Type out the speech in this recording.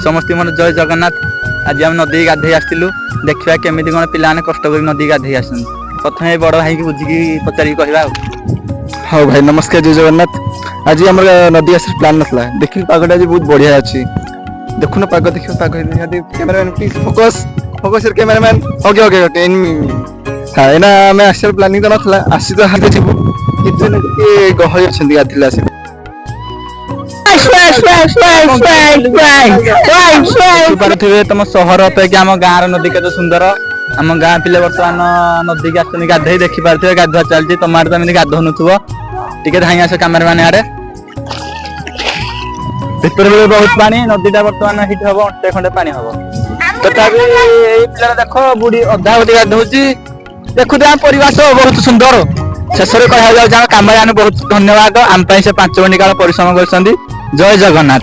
समस्त मन जय जगन्नाथ। आज आम नदी गाधे आसलु देखा केमी कौन पिला कष्ट कर नदी गाधे आस प्रथम बड़ भाई की बुझिकी पचारि कहवा। हाँ भाई नमस्कार जय जगन्नाथ। आज आम नदी आस प्लान नाला देखिए पागटा आज बहुत बढ़िया अच्छी देखुन पाग देख पाग cameraman please focus focus cameraman okay okay okay हाँ एना आम आसार प्लानिंग तो नाला आसी तो हाथ जीवु कि गहली अच्छा गाधे आस तुम सहर अपेक्षा आम गाँव नदी के सुंदर आम गाँ पिले बर्तमान नदी की आस गाधे देखिपे गाधुआ चलती तुम आड़े तो गाधो नुव टे धाई आस कैमरामैन आड़े भीतर बेले बहुत पानी नदीटा बर्तमान हिट हम अंटे खंडे पानी हम तथापि पिला देख बुढ़ी अधा बुढ़ी गाधोची देखुते परिवेश बहुत सुंदर शेष में कह कम बहुत धन्यवाद आम से 5 मिनट काल परिश्रम कर जय जगन्नाथ।